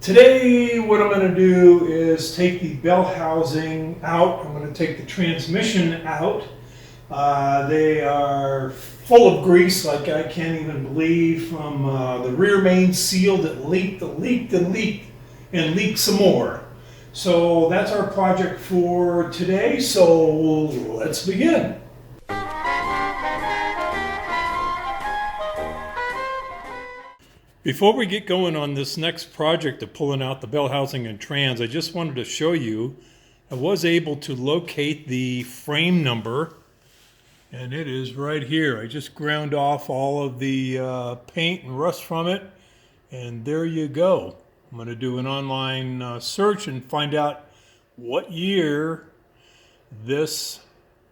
Today what I'm going to do is take the bell housing out. I'm going to take the transmission out. They are full of grease, like I can't even believe, from the rear main seal that leaked and leaked some more. So that's our project for today, so let's begin. Before we get going on this next project of pulling out the bell housing and trans, I just wanted to show you I was able to locate the frame number, and it is right here. I just ground off all of the paint and rust from it, and there you go. I'm going to do an online search and find out what year this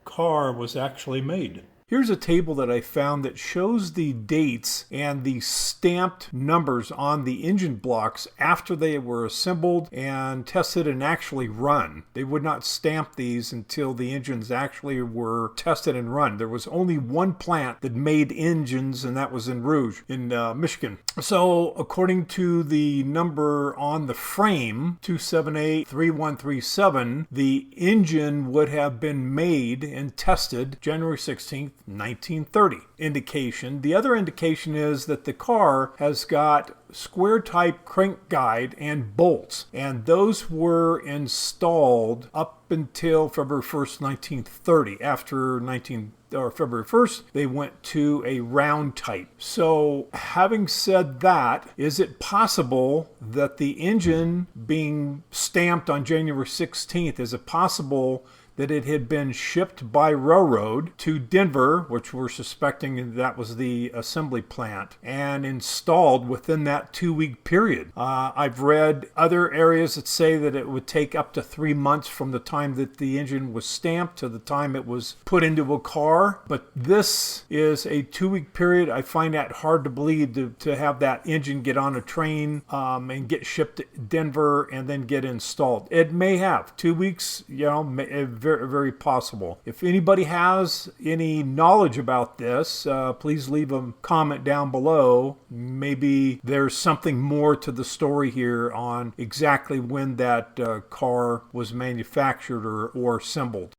car was actually made. Here's a table that I found that shows the dates and the stamped numbers on the engine blocks after they were assembled and tested and actually run. They would not stamp these until the engines actually were tested and run. There was only one plant that made engines, and that was in Rouge, in Michigan. So according to the number on the frame, 2783137, the engine would have been made and tested January 16th, 1930 indication. The other indication is that the car has got square type crank guide and bolts, and those were installed up until February 1st, 1930. After February 1st, they went to a round type. So having said that, is it possible that the engine being stamped on January 16th, is it possible that it had been shipped by railroad to Denver, which we're suspecting that was the assembly plant, and installed within that 2-week period? I've read other areas that say that it would take up to 3 months from the time that the engine was stamped to the time it was put into a car, but this is a 2-week period. I find that hard to believe to have that engine get on a train and get shipped to Denver and then get installed. It may have 2 weeks, very, very possible. If anybody has any knowledge about this, please leave a comment down below. Maybe there's something more to the story here on exactly when that car was manufactured or assembled.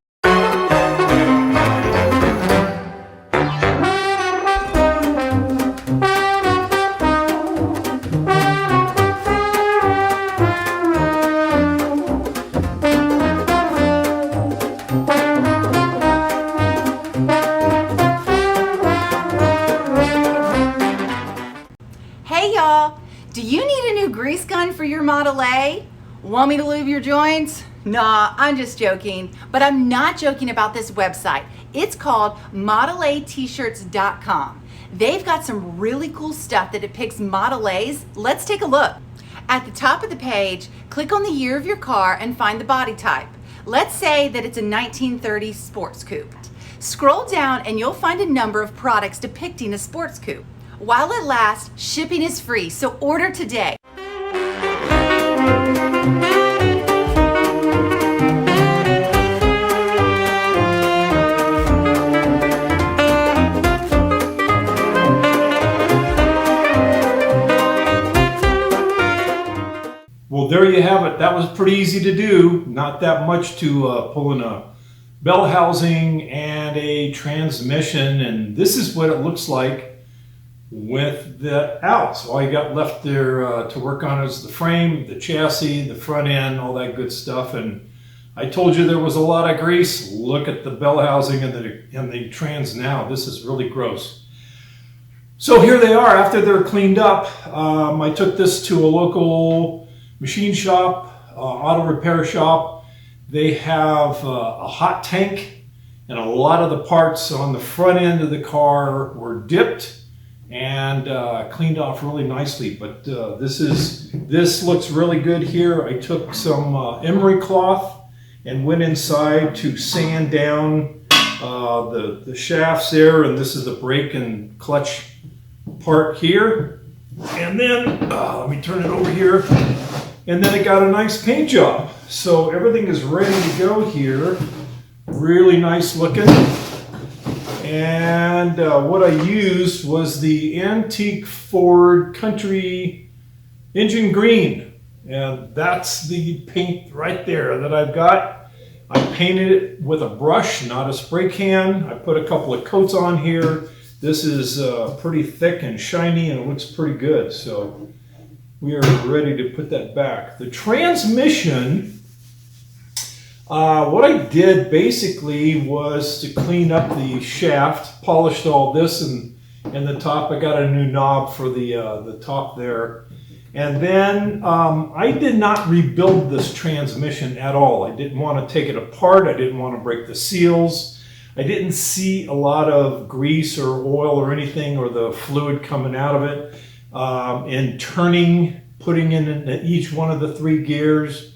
Hey y'all, do you need a new grease gun for your Model A? Want me to lube your joints? Nah, I'm just joking. But I'm not joking about this website. It's called modelatshirts.com. They've got some really cool stuff that depicts Model A's. Let's take a look. At the top of the page, click on the year of your car and find the body type. Let's say that it's a 1930 sports coupe. Scroll down and you'll find a number of products depicting a sports coupe. While it lasts, shipping is free, so order today. Well, there you have it. That was pretty easy to do. Not that much to pull in a bell housing and a transmission, and this is what it looks like with the out. So all you got left there to work on is the frame, the chassis, the front end, all that good stuff. And I told you there was a lot of grease. Look at the bell housing and the trans now. This is really gross. So here they are after they're cleaned up. I took this to a local machine shop, auto repair shop. They have a hot tank, and a lot of the parts on the front end of the car were dipped and cleaned off really nicely. But this looks really good here. I took some emery cloth and went inside to sand down the shafts there, and this is the brake and clutch part here. And then let me turn it over here, and then it got a nice paint job. So everything is ready to go here. Really nice looking. And what I used was the antique Ford Country engine green. And that's the paint right there that I've got. I painted it with a brush, not a spray can. I put a couple of coats on here. This is pretty thick and shiny and it looks pretty good. So we are ready to put that back. The transmission, what I did basically was to clean up the shaft, polished all this and the top. I got a new knob for the top there. And then I did not rebuild this transmission at all. I didn't want to take it apart. I didn't want to break the seals. I didn't see a lot of grease or oil or anything or the fluid coming out of it. And turning, putting in each one of the 3 gears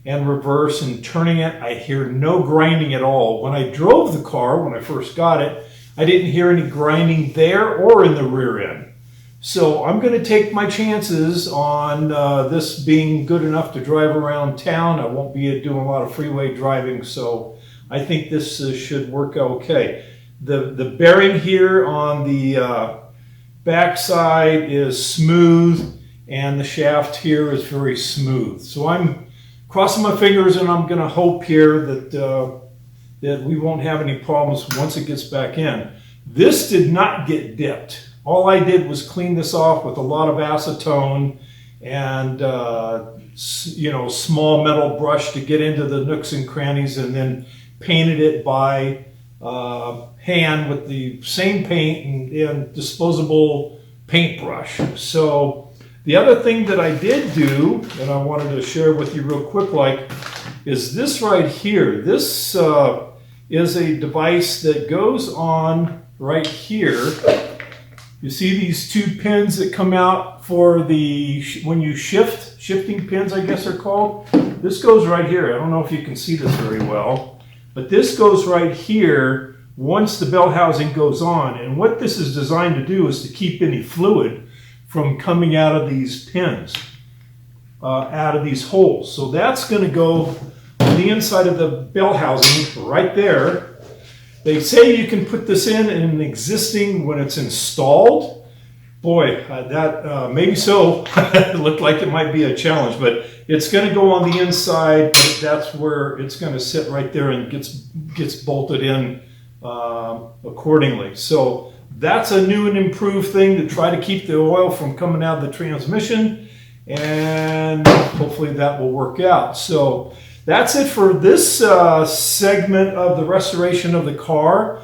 and reverse and turning it, I hear no grinding at all. When I drove the car, when I first got it, I didn't hear any grinding there or in the rear end. So I'm going to take my chances on this being good enough to drive around town. I won't be doing a lot of freeway driving, so I think this should work okay. The bearing here on the back side is smooth, and the shaft here is very smooth. So I'm crossing my fingers, and I'm going to hope here that we won't have any problems once it gets back in. This did not get dipped. All I did was clean this off with a lot of acetone and small metal brush to get into the nooks and crannies, and then painted it by hand with the same paint and disposable paintbrush. So the other thing that I did do, and I wanted to share with you real quick, is this right here. This is a device that goes on right here. You see these 2 pins that come out for when you shifting pins, I guess they're called. This goes right here. I don't know if you can see this very well, but this goes right here once the bell housing goes on. And what this is designed to do is to keep any fluid from coming out of these pins, out of these holes. So that's going to go on the inside of the bell housing right there. They say you can put this in an existing when it's installed. Boy, that maybe so. It looked like it might be a challenge, but it's going to go on the inside. That's where it's going to sit right there and gets bolted in accordingly. So that's a new and improved thing to try to keep the oil from coming out of the transmission, and hopefully that will work out. So that's it for this segment of the restoration of the car.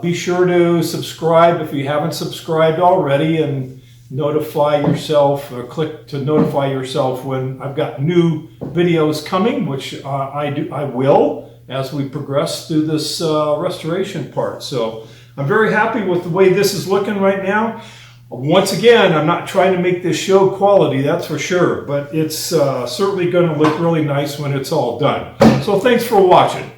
Be sure to subscribe if you haven't subscribed already, and notify yourself, or click to notify yourself when I've got new videos coming, which I will as we progress through this restoration part. So I'm very happy with the way this is looking right now. Once again, I'm not trying to make this show quality, that's for sure, but it's certainly going to look really nice when it's all done. So thanks for watching.